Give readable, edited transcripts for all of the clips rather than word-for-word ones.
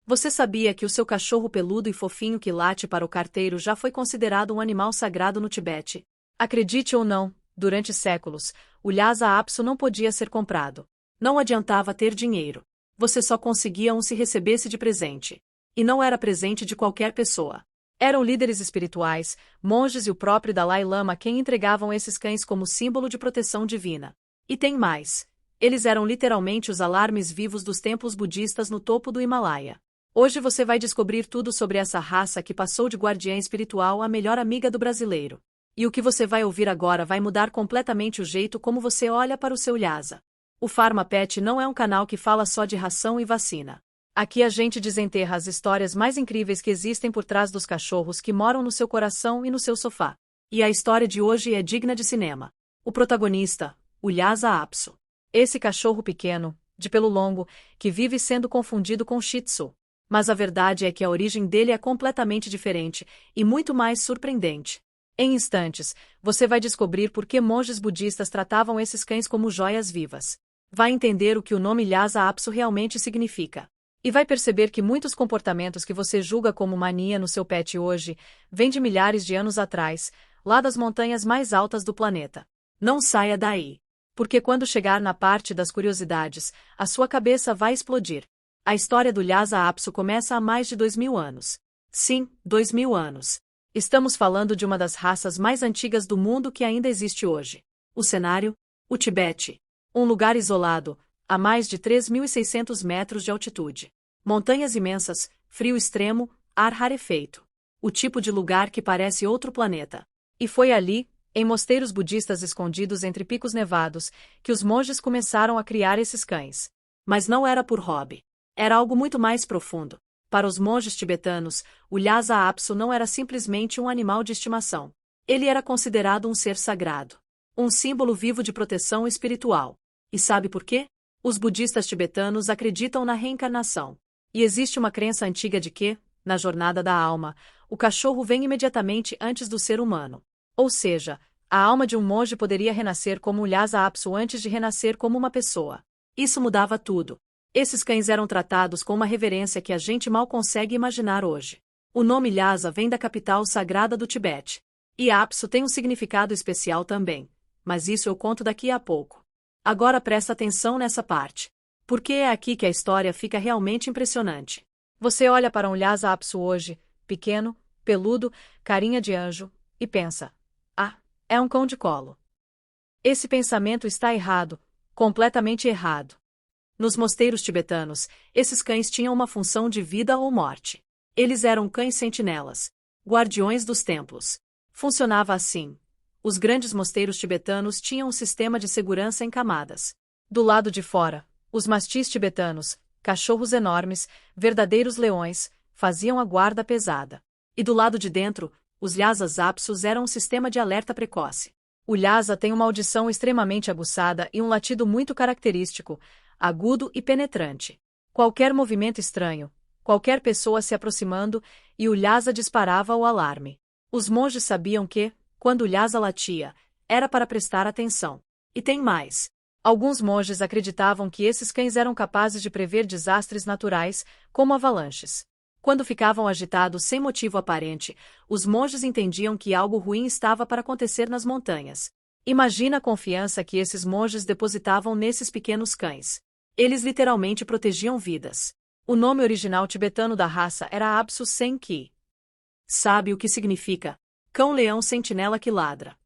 Você sabia que o seu cachorro peludo e fofinho que late para o carteiro já foi considerado um animal sagrado no Tibete? Acredite ou não, durante séculos, o Lhasa Apso não podia ser comprado. Não adiantava ter dinheiro. Você só conseguia um se recebesse de presente. E não era presente de qualquer pessoa. Eram líderes espirituais, monges e o próprio Dalai Lama quem entregavam esses cães como símbolo de proteção divina. E tem mais. Eles eram literalmente os alarmes vivos dos templos budistas no topo do Himalaia. Hoje você vai descobrir tudo sobre essa raça que passou de guardiã espiritual a melhor amiga do brasileiro. E o que você vai ouvir agora vai mudar completamente o jeito como você olha para o seu Lhasa. O PharmaPet não é um canal que fala só de ração e vacina. Aqui a gente desenterra as histórias mais incríveis que existem por trás dos cachorros que moram no seu coração e no seu sofá. E a história de hoje é digna de cinema. O protagonista, o Lhasa Apso. Esse cachorro pequeno, de pelo longo, que vive sendo confundido com Shih Tzu. Mas a verdade é que a origem dele é completamente diferente e muito mais surpreendente. Em instantes, você vai descobrir por que monges budistas tratavam esses cães como joias vivas. Vai entender o que o nome Lhasa Apso realmente significa. E vai perceber que muitos comportamentos que você julga como mania no seu pet hoje, vêm de milhares de anos atrás, lá das montanhas mais altas do planeta. Não saia daí. Porque quando chegar na parte das curiosidades, a sua cabeça vai explodir. A história do Lhasa Apso começa há mais de 2000 anos. Sim, 2000 anos. Estamos falando de uma das raças mais antigas do mundo que ainda existe hoje. O cenário? O Tibete. Um lugar isolado, a mais de 3.600 metros de altitude. Montanhas imensas, frio extremo, ar rarefeito. O tipo de lugar que parece outro planeta. E foi ali, em mosteiros budistas escondidos entre picos nevados, que os monges começaram a criar esses cães. Mas não era por hobby. Era algo muito mais profundo. Para os monges tibetanos, o Lhasa Apso não era simplesmente um animal de estimação. Ele era considerado um ser sagrado. Um símbolo vivo de proteção espiritual. E sabe por quê? Os budistas tibetanos acreditam na reencarnação. E existe uma crença antiga de que, na jornada da alma, o cachorro vem imediatamente antes do ser humano. Ou seja, a alma de um monge poderia renascer como o Lhasa Apso antes de renascer como uma pessoa. Isso mudava tudo. Esses cães eram tratados com uma reverência que a gente mal consegue imaginar hoje. O nome Lhasa vem da capital sagrada do Tibete. E Apso tem um significado especial também. Mas isso eu conto daqui a pouco. Agora presta atenção nessa parte. Porque é aqui que a história fica realmente impressionante. Você olha para um Lhasa Apso hoje, pequeno, peludo, carinha de anjo, e pensa: ah, é um cão de colo. Esse pensamento está errado, completamente errado. Nos mosteiros tibetanos, esses cães tinham uma função de vida ou morte. Eles eram cães sentinelas, guardiões dos templos. Funcionava assim. Os grandes mosteiros tibetanos tinham um sistema de segurança em camadas. Do lado de fora, os mastis tibetanos, cachorros enormes, verdadeiros leões, faziam a guarda pesada. E do lado de dentro, os Lhasas Apsos eram um sistema de alerta precoce. O Lhasa tem uma audição extremamente aguçada e um latido muito característico, agudo e penetrante. Qualquer movimento estranho, qualquer pessoa se aproximando, e o Lhasa disparava o alarme. Os monges sabiam que, quando o Lhasa latia, era para prestar atenção. E tem mais. Alguns monges acreditavam que esses cães eram capazes de prever desastres naturais, como avalanches. Quando ficavam agitados sem motivo aparente, os monges entendiam que algo ruim estava para acontecer nas montanhas. Imagina a confiança que esses monges depositavam nesses pequenos cães. Eles literalmente protegiam vidas. O nome original tibetano da raça era Apso Senki. Sabe o que significa? Cão-leão sentinela que ladra.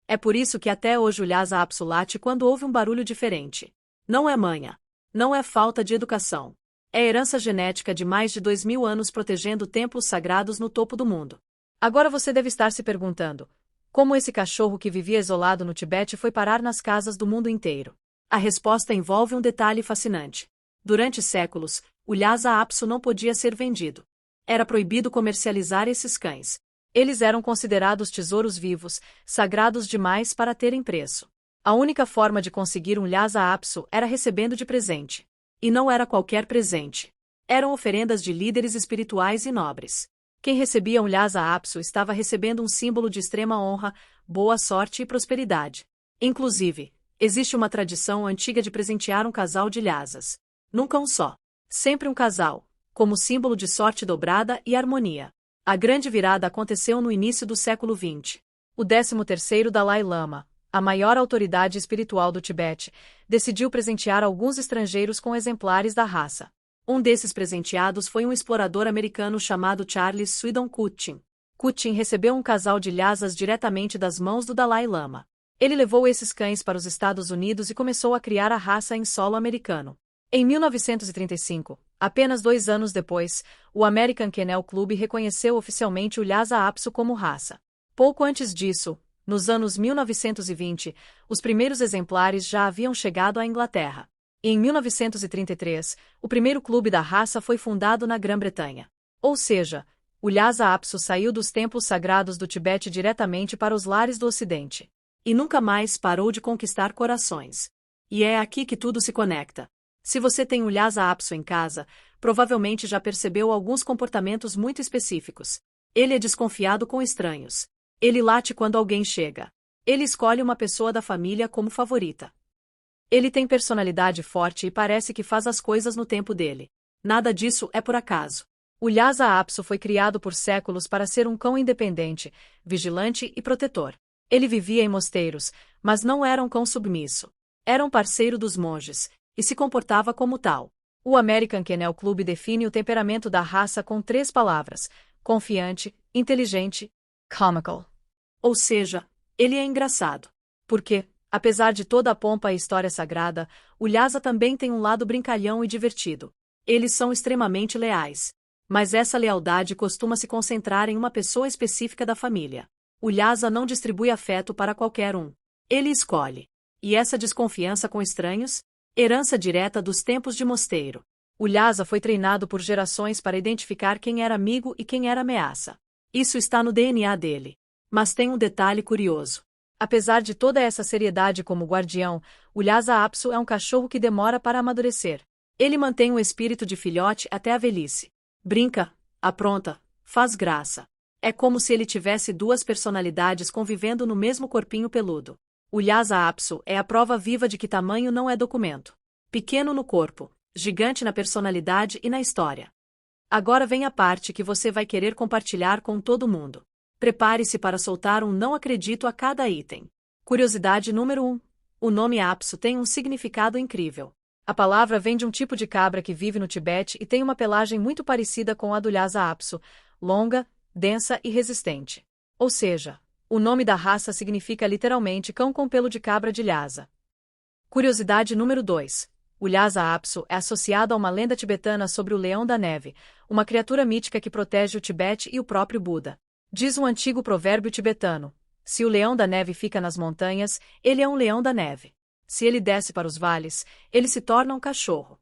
É por isso que até hoje o Lhasa Apso late quando houve um barulho diferente. Não é manha. Não é falta de educação. É herança genética de mais de 2000 anos protegendo templos sagrados no topo do mundo. Agora você deve estar se perguntando: como esse cachorro que vivia isolado no Tibete foi parar nas casas do mundo inteiro? A resposta envolve um detalhe fascinante. Durante séculos, o Lhasa Apso não podia ser vendido. Era proibido comercializar esses cães. Eles eram considerados tesouros vivos, sagrados demais para terem preço. A única forma de conseguir um Lhasa Apso era recebendo de presente. E não era qualquer presente. Eram oferendas de líderes espirituais e nobres. Quem recebia um Lhasa Apso estava recebendo um símbolo de extrema honra, boa sorte e prosperidade. Inclusive, existe uma tradição antiga de presentear um casal de Lhasas. Nunca um só. Sempre um casal. como símbolo de sorte dobrada e harmonia. A grande virada aconteceu no início do século XX. O 13º Dalai Lama, a maior autoridade espiritual do Tibete, decidiu presentear alguns estrangeiros com exemplares da raça. Um desses presenteados foi um explorador americano chamado Charles Swindon Cutchin. Cutchin recebeu um casal de Lhasas diretamente das mãos do Dalai Lama. Ele levou esses cães para os Estados Unidos e começou a criar a raça em solo americano. Em 1935, apenas 2 anos depois, o American Kennel Club reconheceu oficialmente o Lhasa Apso como raça. Pouco antes disso, nos anos 1920, os primeiros exemplares já haviam chegado à Inglaterra. E em 1933, o primeiro clube da raça foi fundado na Grã-Bretanha. Ou seja, o Lhasa Apso saiu dos templos sagrados do Tibete diretamente para os lares do Ocidente. E nunca mais parou de conquistar corações. E é aqui que tudo se conecta. Se você tem um Lhasa Apso em casa, provavelmente já percebeu alguns comportamentos muito específicos. Ele é desconfiado com estranhos. Ele late quando alguém chega. Ele escolhe uma pessoa da família como favorita. Ele tem personalidade forte e parece que faz as coisas no tempo dele. Nada disso é por acaso. O Lhasa Apso foi criado por séculos para ser um cão independente, vigilante e protetor. Ele vivia em mosteiros, mas não era um cão submisso. Era um parceiro dos monges, e se comportava como tal. O American Kennel Club define o temperamento da raça com 3 palavras: confiante, inteligente, comical. Ou seja, ele é engraçado. Porque, apesar de toda a pompa e história sagrada, o Lhasa também tem um lado brincalhão e divertido. Eles são extremamente leais. Mas essa lealdade costuma se concentrar em uma pessoa específica da família. O Lhasa não distribui afeto para qualquer um. Ele escolhe. E essa desconfiança com estranhos? Herança direta dos tempos de mosteiro. O Lhasa foi treinado por gerações para identificar quem era amigo e quem era ameaça. Isso está no DNA dele. Mas tem um detalhe curioso. Apesar de toda essa seriedade como guardião, o Lhasa Apso é um cachorro que demora para amadurecer. Ele mantém um espírito de filhote até a velhice. Brinca, apronta, faz graça. É como se ele tivesse 2 personalidades convivendo no mesmo corpinho peludo. O Lhasa Apso é a prova viva de que tamanho não é documento. Pequeno no corpo, gigante na personalidade e na história. Agora vem a parte que você vai querer compartilhar com todo mundo. Prepare-se para soltar um não acredito a cada item. Curiosidade número 1. O nome Apso tem um significado incrível. A palavra vem de um tipo de cabra que vive no Tibete e tem uma pelagem muito parecida com a do Lhasa Apso, longa, densa e resistente. Ou seja, o nome da raça significa literalmente cão com pelo de cabra de Lhasa. Curiosidade número 2. O Lhasa Apso é associado a uma lenda tibetana sobre o Leão da Neve, uma criatura mítica que protege o Tibete e o próprio Buda. Diz um antigo provérbio tibetano: se o leão da neve fica nas montanhas, ele é um leão da neve. Se ele desce para os vales, ele se torna um cachorro.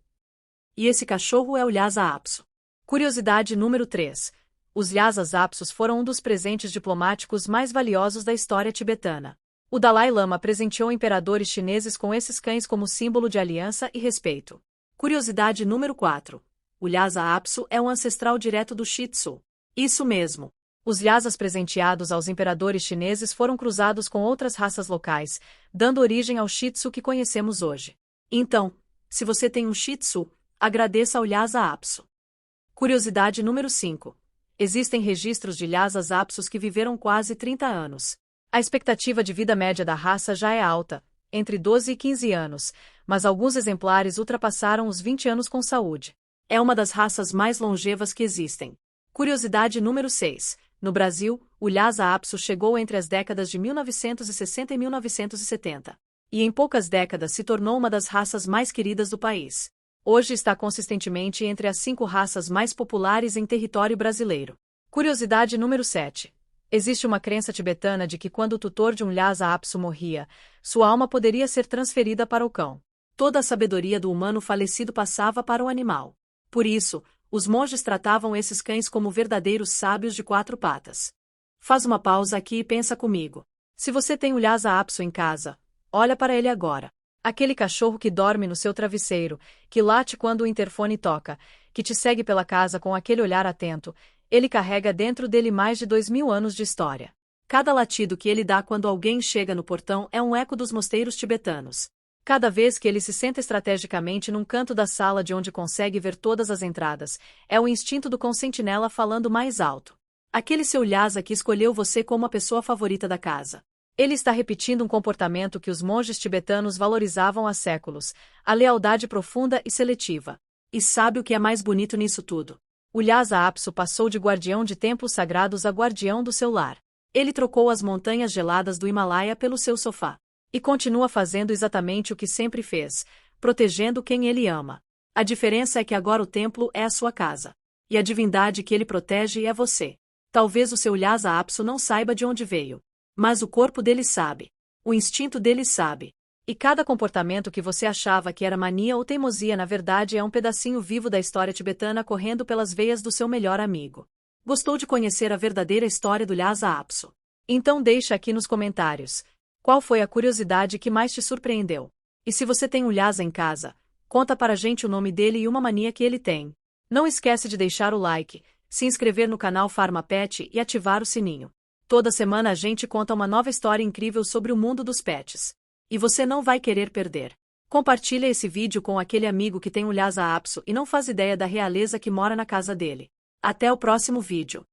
E esse cachorro é o Lhasa Apso. Curiosidade número 3. Os Lhasas Apsos foram um dos presentes diplomáticos mais valiosos da história tibetana. O Dalai Lama presenteou imperadores chineses com esses cães como símbolo de aliança e respeito. Curiosidade número 4. O Lhasa Apso é um ancestral direto do Shih Tzu. Isso mesmo. Os Lhasas presenteados aos imperadores chineses foram cruzados com outras raças locais, dando origem ao Shih Tzu que conhecemos hoje. Então, se você tem um Shih Tzu, agradeça ao Lhasa Apso. Curiosidade número 5. Existem registros de Lhasas Apsos que viveram quase 30 anos. A expectativa de vida média da raça já é alta, entre 12 e 15 anos, mas alguns exemplares ultrapassaram os 20 anos com saúde. É uma das raças mais longevas que existem. Curiosidade número 6. No Brasil, o Lhasa Apso chegou entre as décadas de 1960 e 1970. E em poucas décadas se tornou uma das raças mais queridas do país. Hoje está consistentemente entre as 5 raças mais populares em território brasileiro. Curiosidade número 7. Existe uma crença tibetana de que quando o tutor de um Lhasa Apso morria, sua alma poderia ser transferida para o cão. Toda a sabedoria do humano falecido passava para o animal. Por isso, os monges tratavam esses cães como verdadeiros sábios de 4 patas. Faz uma pausa aqui e pensa comigo. Se você tem um Lhasa Apso em casa, olha para ele agora. Aquele cachorro que dorme no seu travesseiro, que late quando o interfone toca, que te segue pela casa com aquele olhar atento, ele carrega dentro dele mais de 2000 anos de história. Cada latido que ele dá quando alguém chega no portão é um eco dos mosteiros tibetanos. Cada vez que ele se senta estrategicamente num canto da sala de onde consegue ver todas as entradas, é o instinto do consentinela falando mais alto. Aquele seu Lhasa que escolheu você como a pessoa favorita da casa. Ele está repetindo um comportamento que os monges tibetanos valorizavam há séculos, a lealdade profunda e seletiva. E sabe o que é mais bonito nisso tudo? O Lhasa Apso passou de guardião de templos sagrados a guardião do seu lar. Ele trocou as montanhas geladas do Himalaia pelo seu sofá. E continua fazendo exatamente o que sempre fez, protegendo quem ele ama. A diferença é que agora o templo é a sua casa. E a divindade que ele protege é você. Talvez o seu Lhasa Apso não saiba de onde veio. Mas o corpo dele sabe. O instinto dele sabe. E cada comportamento que você achava que era mania ou teimosia na verdade é um pedacinho vivo da história tibetana correndo pelas veias do seu melhor amigo. Gostou de conhecer a verdadeira história do Lhasa Apso? Então deixa aqui nos comentários. Qual foi a curiosidade que mais te surpreendeu? E se você tem um Lhasa em casa, conta para a gente o nome dele e uma mania que ele tem. Não esquece de deixar o like, se inscrever no canal Farmapet e ativar o sininho. Toda semana a gente conta uma nova história incrível sobre o mundo dos pets. E você não vai querer perder. Compartilha esse vídeo com aquele amigo que tem um Lhasa Apso e não faz ideia da realeza que mora na casa dele. Até o próximo vídeo.